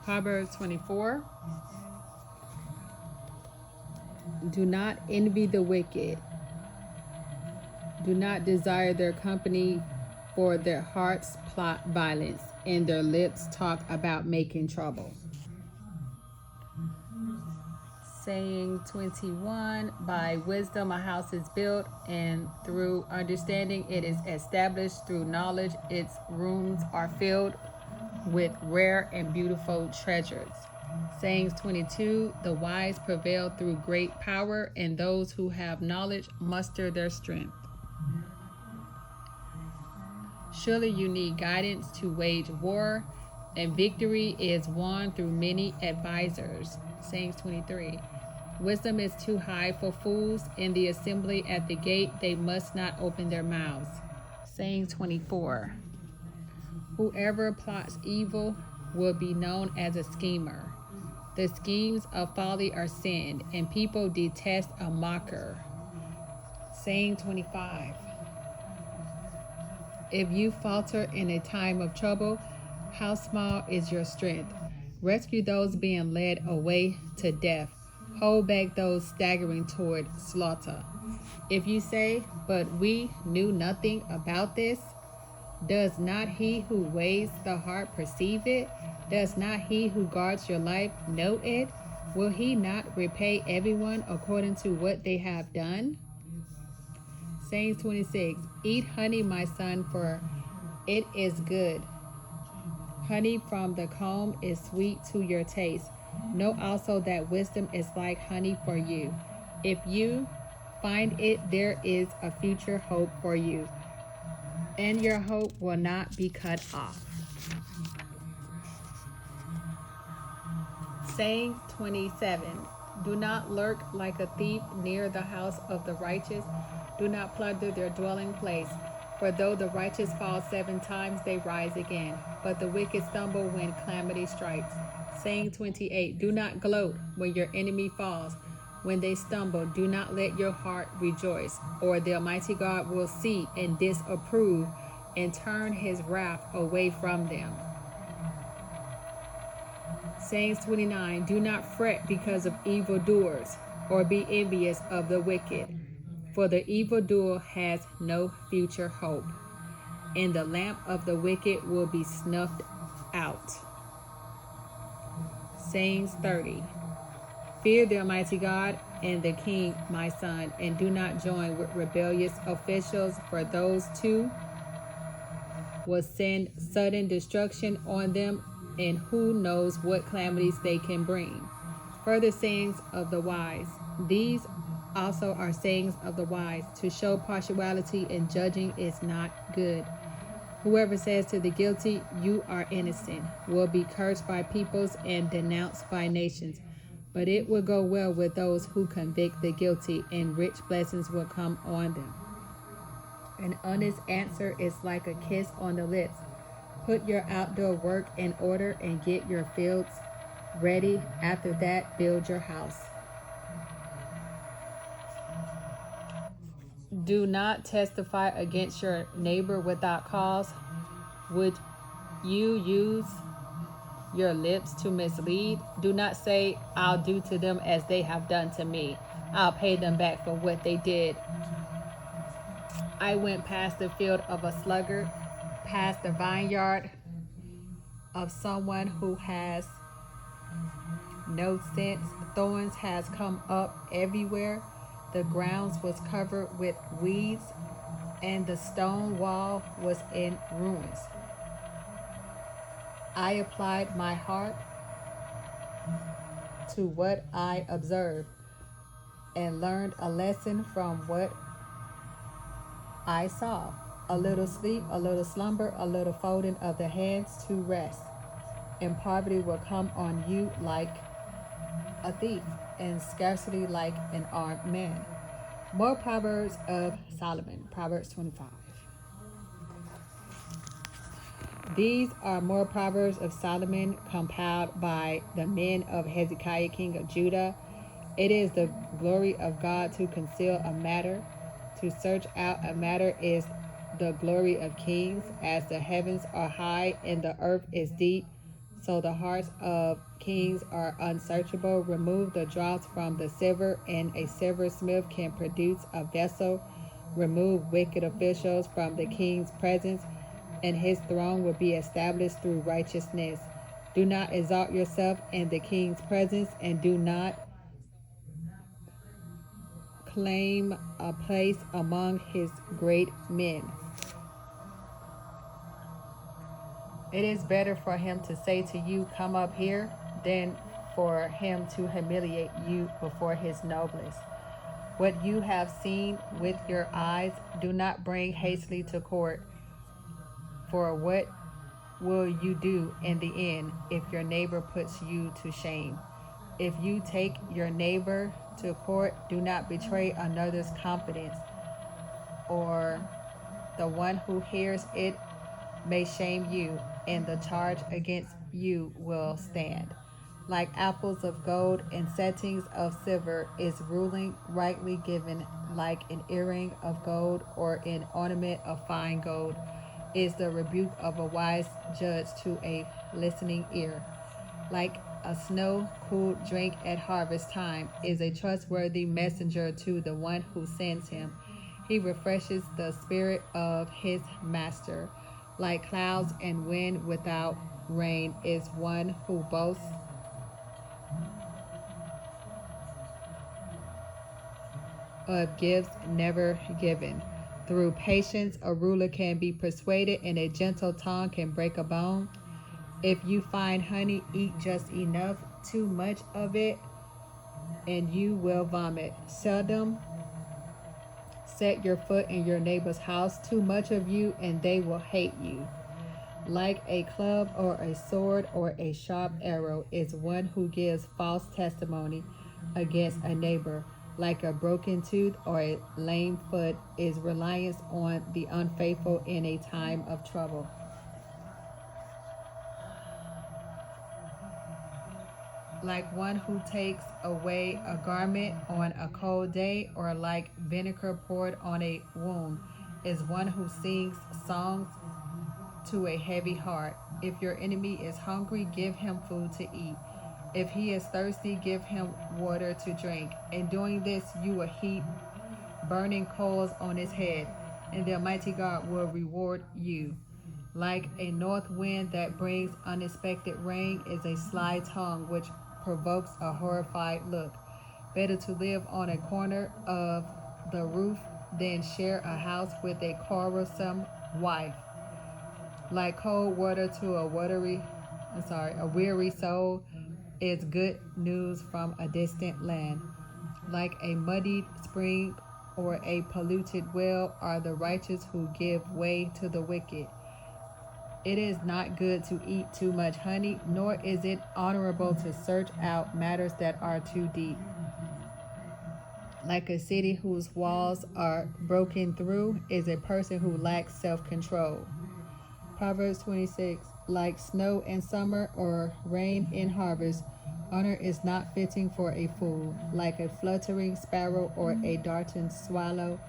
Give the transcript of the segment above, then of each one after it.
Proverbs 24. Do not envy the wicked. Do not desire their company, for their hearts plot violence, and their lips talk about making trouble. Saying 21, by wisdom a house is built, and through understanding it is established. Through knowledge its rooms are filled with rare and beautiful treasures. Sayings 22, the wise prevail through great power, and those who have knowledge muster their strength. Surely you need guidance to wage war, and victory is won through many advisors. Sayings 23, wisdom is too high for fools. In the assembly at the gate they must not open their mouths. Sayings 24, whoever plots evil will be known as a schemer. The schemes of folly are sin, and people detest a mocker. Saying 25, if you falter in a time of trouble, how small is your strength? Rescue those being led away to death. Hold back those staggering toward slaughter. If you say, but we knew nothing about this, does not he who weighs the heart perceive it? Does not he who guards your life know it? Will he not repay everyone according to what they have done? Sayings 26, eat honey, my son, for it is good. Honey from the comb is sweet to your taste. Know also that wisdom is like honey for you. If you find it, there is a future hope for you, and your hope will not be cut off. Saying 27, do not lurk like a thief near the house of the righteous. Do not plunder their dwelling place. For though the righteous fall 7 times, they rise again. But the wicked stumble when calamity strikes. Saying 28, do not gloat when your enemy falls. When they stumble, do not let your heart rejoice, or the Almighty God will see and disapprove and turn his wrath away from them. Sayings 29, do not fret because of evildoers, or be envious of the wicked. For the evildoer has no future hope, and the lamp of the wicked will be snuffed out. Sayings 30, fear the Almighty God and the King, my son, and do not join with rebellious officials, for those two will send sudden destruction on them, and who knows what calamities they can bring. Further sayings of the wise. These also are sayings of the wise. To show partiality in judging is not good. Whoever says to the guilty, you are innocent, will be cursed by peoples and denounced by nations. But it will go well with those who convict the guilty, and rich blessings will come on them. An honest answer is like a kiss on the lips. Put your outdoor work in order and get your fields ready. After that, build your house. Do not testify against your neighbor without cause. Would you use your lips to mislead? Do not say, I'll do to them as they have done to me. I'll pay them back for what they did. I went past the field of a sluggard, past the vineyard of someone who has no sense. Thorns has come up everywhere. The grounds was covered with weeds, and the stone wall was in ruins. I applied my heart to what I observed, and learned a lesson from what I saw. A little sleep, a little slumber, a little folding of the hands to rest, and poverty will come on you like a thief, and scarcity like an armed man. More Proverbs of Solomon, Proverbs 25. These are more Proverbs of Solomon compiled by the men of Hezekiah, king of Judah. It is the glory of God to conceal a matter. To search out a matter is the glory of kings. As the heavens are high and the earth is deep, So the hearts of kings are unsearchable. Remove the dross from the silver, and a silversmith can produce a vessel. Remove wicked officials from the king's presence, and his throne will be established through righteousness. Do not exalt yourself in the king's presence, and do not claim a place among his great men. It is better for him to say to you, "Come up here," than for him to humiliate you before his nobles. What you have seen with your eyes, do not bring hastily to court. For what will you do in the end if your neighbor puts you to shame? If you take your neighbor to court, do not betray another's confidence, or the one who hears it may shame you, and the charge against you will stand. Like apples of gold and settings of silver is ruling rightly given, like an earring of gold or an ornament of fine gold is the rebuke of a wise judge to a listening ear. Like a snow-cooled drink at harvest time is a trustworthy messenger to the one who sends him. He refreshes the spirit of his master. Like clouds and wind without rain is one who boasts of gifts never given. Through patience, a ruler can be persuaded, and a gentle tongue can break a bone. If you find honey, eat just enough. Too much of it, and you will vomit. Seldom set your foot in your neighbor's house. Too much of you, and they will hate you. Like a club or a sword or a sharp arrow is one who gives false testimony against a neighbor. Like a broken tooth or a lame foot is reliance on the unfaithful in a time of trouble. Like one who takes away a garment on a cold day, or like vinegar poured on a wound, is one who sings songs to a heavy heart. If your enemy is hungry, give him food to eat. If he is thirsty, give him water to drink. In doing this, you will heap burning coals on his head, and the Almighty God will reward you. Like a north wind that brings unexpected rain is a sly tongue which provokes a horrified look. Better to live on a corner of the roof than share a house with a quarrelsome wife. Like cold water to a weary soul is good news from a distant land. Like a muddied spring or a polluted well are the righteous who give way to the wicked. It is not good to eat too much honey, nor is it honorable to search out matters that are too deep. Like a city whose walls are broken through is a person who lacks self-control. Proverbs 26. Like snow in summer or rain in harvest, honor is not fitting for a fool. Like a fluttering sparrow or a darting swallow,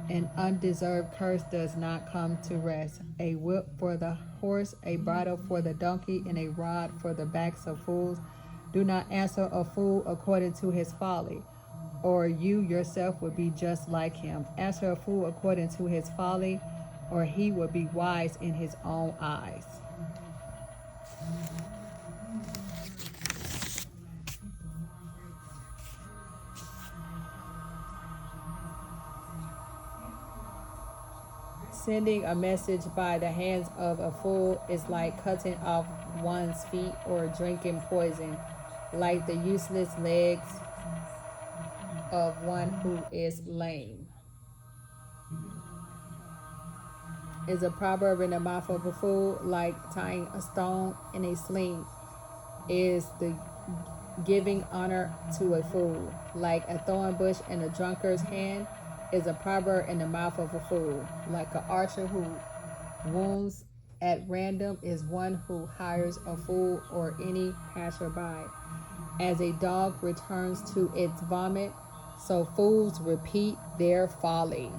an undeserved curse does not come to rest. A whip for the horse, a bridle for the donkey, and a rod for the backs of fools. Do not answer a fool according to his folly, or you yourself will be just like him. Answer a fool according to his folly, or he will be wise in his own eyes. Sending a message by the hands of a fool is like cutting off one's feet or drinking poison, like the useless legs of one who is lame. Is a proverb in the mouth of a fool, like tying a stone in a sling is the giving honor to a fool. Like a thorn bush in a drunkard's hand is a proverb in the mouth of a fool. Like an archer who wounds at random is one who hires a fool or any passerby. As a dog returns to its vomit, so fools repeat their folly.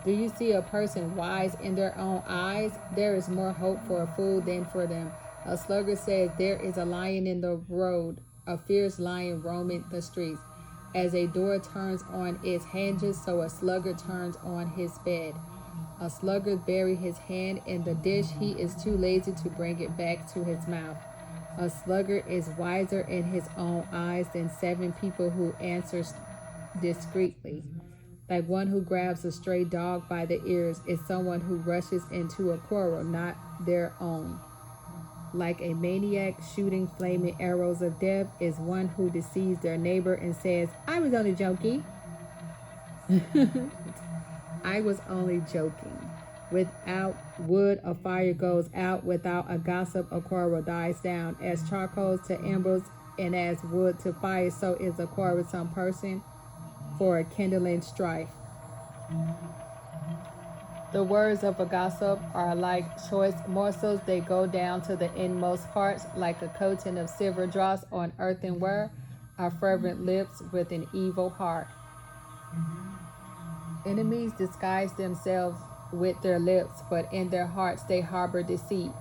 Do you see a person wise in their own eyes? There is more hope for a fool than for them. A sluggard says, there is a lion in the road, a fierce lion roaming the streets. As a door turns on its hinges, so a sluggard turns on his bed. A sluggard buries his hand in the dish. He is too lazy to bring it back to his mouth. A sluggard is wiser in his own eyes than 7 people who answer discreetly. Like one who grabs a stray dog by the ears is someone who rushes into a quarrel, not their own. Like a maniac shooting flaming arrows of death is one who deceives their neighbor and says, I was only joking. I was only joking. Without wood, a fire goes out. Without a gossip, a quarrel dies down. As charcoal to embers and as wood to fire, so is a quarrelsome person for kindling strife. The words of a gossip are like choice morsels. They go down to the inmost parts, like a coating of silver dross on earthenware, are fervent lips with an evil heart. Enemies disguise themselves with their lips, but in their hearts they harbor deceit.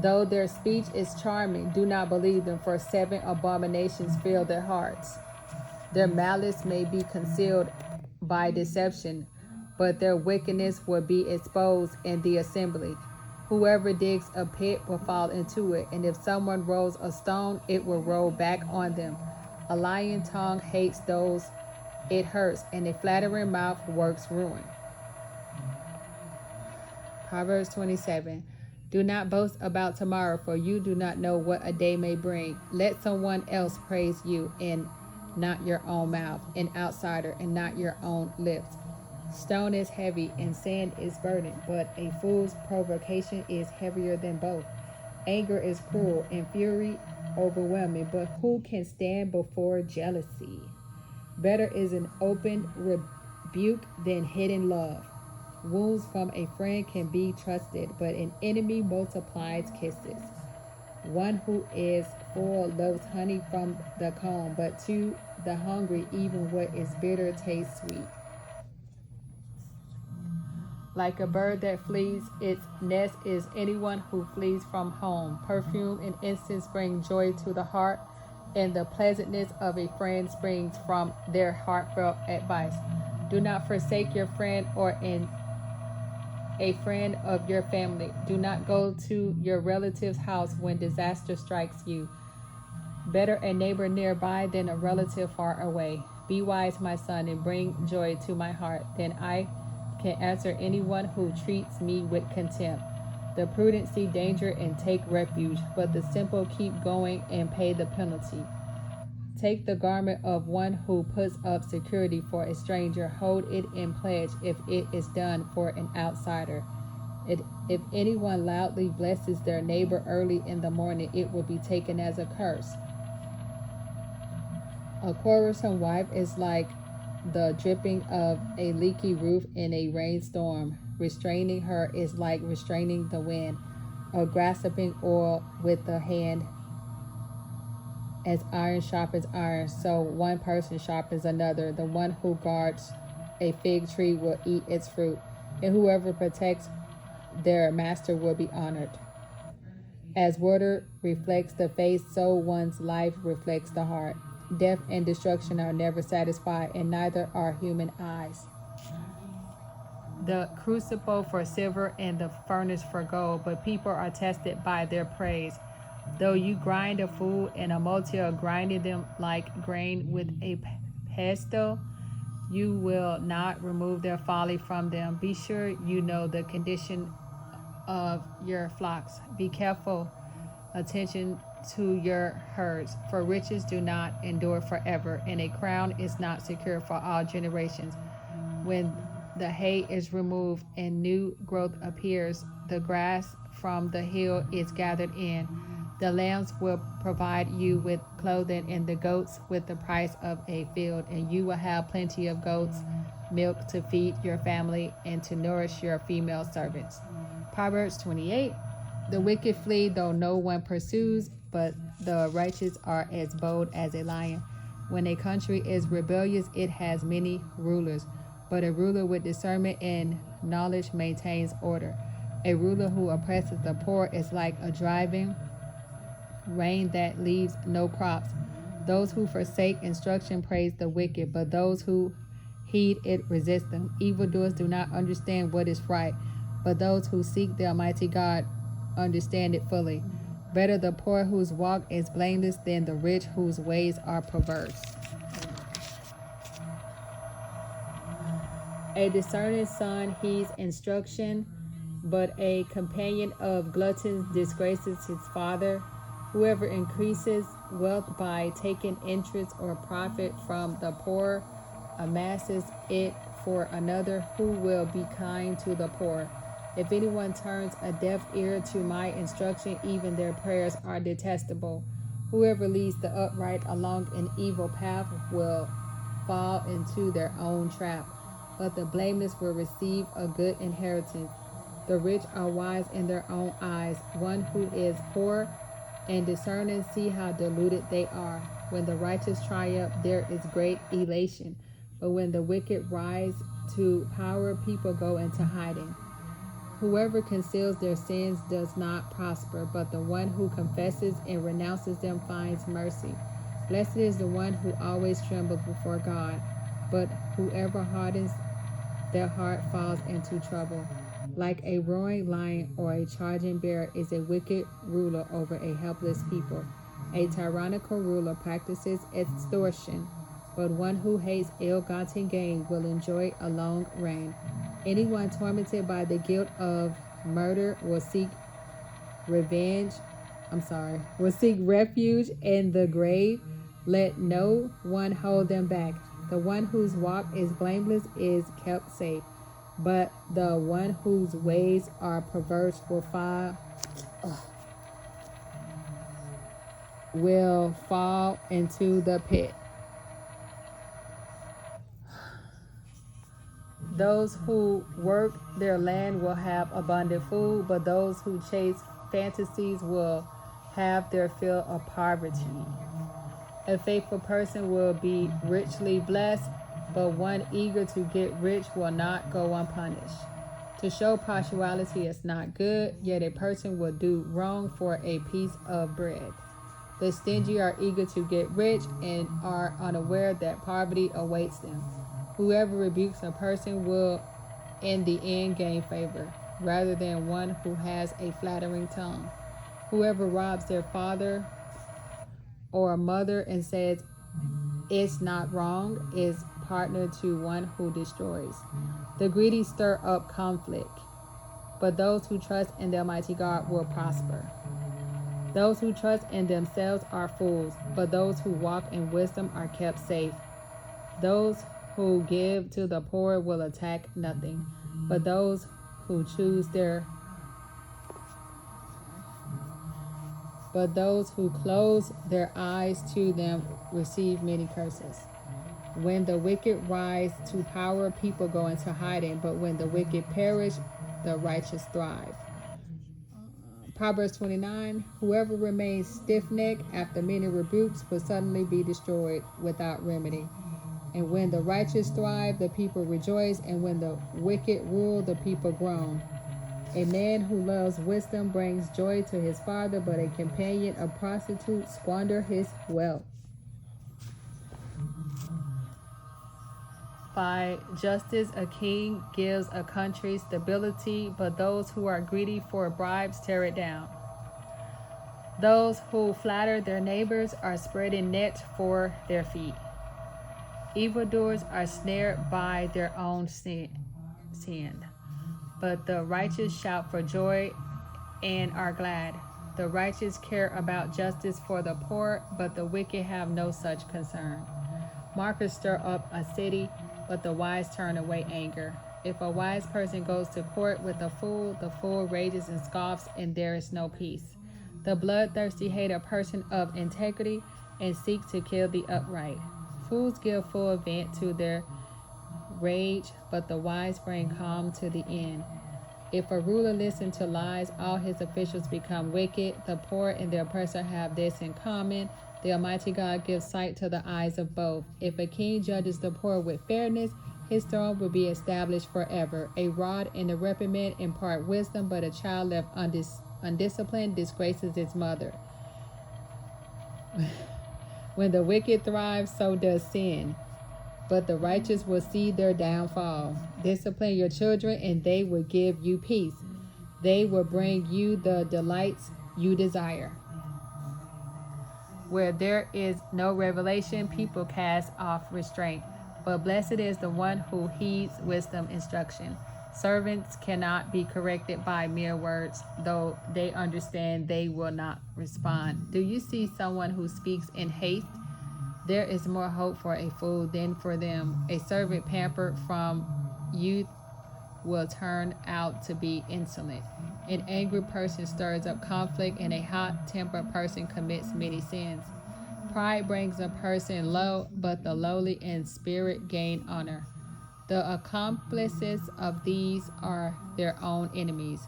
Though their speech is charming, do not believe them, for 7 abominations fill their hearts. Their malice may be concealed by deception, but their wickedness will be exposed in the assembly. Whoever digs a pit will fall into it, and if someone rolls a stone, it will roll back on them. A lying tongue hates those it hurts, and a flattering mouth works ruin. Proverbs 27. Do not boast about tomorrow, for you do not know what a day may bring. Let someone else praise you, and not your own mouth, an outsider, and not your own lips. Stone is heavy, and sand is burdened, but a fool's provocation is heavier than both. Anger is cruel, and fury overwhelming, but who can stand before jealousy? Better is an open rebuke than hidden love. Wounds from a friend can be trusted, but an enemy multiplies kisses. One who is full loves honey from the comb, but to the hungry even what is bitter tastes sweet. Like a bird that flees its nest is anyone who flees from home. Perfume and incense bring joy to the heart, and the pleasantness of a friend springs from their heartfelt advice. Do not forsake your friend or a friend of your family. Do not go to your relative's house when disaster strikes you. Better a neighbor nearby than a relative far away. Be wise, my son, and bring joy to my heart. Then I can answer anyone who treats me with contempt. The prudent see danger and take refuge, but the simple keep going and pay the penalty. Take the garment of one who puts up security for a stranger. Hold it in pledge if it is done for an outsider. If anyone loudly blesses their neighbor early in the morning, it will be taken as a curse. A quarrelsome wife is like the dripping of a leaky roof in a rainstorm. Restraining her is like restraining the wind, or grasping oil with the hand. As iron sharpens iron, so one person sharpens another. The one who guards a fig tree will eat its fruit, and whoever protects their master will be honored. As water reflects the face, so one's life reflects the heart. Death and destruction are never satisfied, and neither are human eyes. The crucible for silver and the furnace for gold, but people are tested by their praise. Though you grind a fool and a multitude are grinding them like grain with a pestle, you will not remove their folly from them. Be sure you know the condition of your flocks. Be careful, attention to your herds, for riches do not endure forever, and a crown is not secure for all generations. When the hay is removed and new growth appears, the grass from the hill is gathered in. The lambs will provide you with clothing, and the goats with the price of a field, and you will have plenty of goats' milk to feed your family and to nourish your female servants. Proverbs 28. The wicked flee though no one pursues, but the righteous are as bold as a lion. When a country is rebellious, it has many rulers. but a ruler with discernment and knowledge maintains order. A ruler who oppresses the poor is like a driving rain that leaves no crops. Those who forsake instruction praise the wicked, but those who heed it resist them. Evildoers do not understand what is right, but those who seek the Almighty God understand it fully. Better the poor whose walk is blameless than the rich whose ways are perverse. A discerning son heeds instruction, but a companion of gluttons disgraces his father. Whoever increases wealth by taking interest or profit from the poor amasses it for another who will be kind to the poor. If anyone turns a deaf ear to my instruction, even their prayers are detestable. Whoever leads the upright along an evil path will fall into their own trap, but the blameless will receive a good inheritance. The rich are wise in their own eyes. One who is poor and discerning see how deluded they are. When the righteous triumph, there is great elation, but when the wicked rise to power, people go into hiding. Whoever conceals their sins does not prosper, but the one who confesses and renounces them finds mercy. Blessed is the one who always trembles before God, but whoever hardens their heart falls into trouble. Like a roaring lion or a charging bear is a wicked ruler over a helpless people. A tyrannical ruler practices extortion, but one who hates ill-gotten gain will enjoy a long reign. Anyone tormented by the guilt of murder will seek refuge in the grave. Let no one hold them back. The one whose walk is blameless is kept safe, but the one whose ways are perverse will fall into the pit. Those who work their land will have abundant food, but those who chase fantasies will have their fill of poverty. A faithful person will be richly blessed, but one eager to get rich will not go unpunished. To show partiality is not good, yet a person will do wrong for a piece of bread. The stingy are eager to get rich and are unaware that poverty awaits them. Whoever rebukes a person will in the end gain favor, rather than one who has a flattering tongue. Whoever robs their father or mother and says it's not wrong is partner to one who destroys. The greedy stir up conflict, but those who trust in the Almighty God will prosper. Those who trust in themselves are fools, but those who walk in wisdom are kept safe. Those who give to the poor will attack nothing, but those who close their eyes to them receive many curses. When the wicked rise to power, people go into hiding, but when the wicked perish, the righteous thrive. Proverbs 29, whoever remains stiff-necked after many rebukes will suddenly be destroyed without remedy. And when the righteous thrive, the people rejoice, and when the wicked rule, the people groan. A man who loves wisdom brings joy to his father, but a companion of prostitutes squander his wealth. By justice, a king gives a country stability, but those who are greedy for bribes tear it down. Those who flatter their neighbors are spreading nets for their feet. Evildoers are snared by their own sin, but the righteous shout for joy and are glad. The righteous care about justice for the poor, but the wicked have no such concern. Mockers stir up a city, but the wise turn away anger. If a wise person goes to court with the fool rages and scoffs, and there is no peace. The bloodthirsty hate a person of integrity and seek to kill the upright. Fools give full vent to their rage, but the wise bring calm to the end. If a ruler listens to lies, all his officials become wicked. The poor and the oppressor have this in common. The Almighty God gives sight to the eyes of both. If a king judges the poor with fairness, His throne will be established forever. A rod and a reprimand impart wisdom, but a child left undisciplined disgraces its mother. When the wicked thrive, so does sin, but the righteous will see their downfall. Discipline your children, and they will give you peace. They will bring you the delights you desire. Where there is no revelation, people cast off restraint, but blessed is the one who heeds wisdom instruction. Servants cannot be corrected by mere words. Though they understand, they will not respond. Do you see someone who speaks in haste? There is more hope for a fool than for them. A servant pampered from youth will turn out to be insolent. An angry person stirs up conflict, and a hot-tempered person commits many sins. Pride brings a person low, but the lowly in spirit gain honor. The accomplices of these are their own enemies.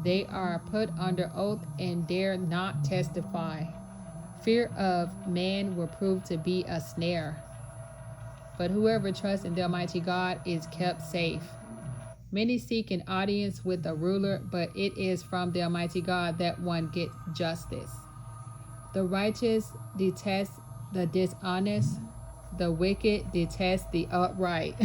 They are put under oath and dare not testify. Fear of man will prove to be a snare, but whoever trusts in the Almighty God is kept safe. Many seek an audience with a ruler, but it is from the Almighty God that one gets justice. The righteous detest the dishonest, the wicked detest the upright.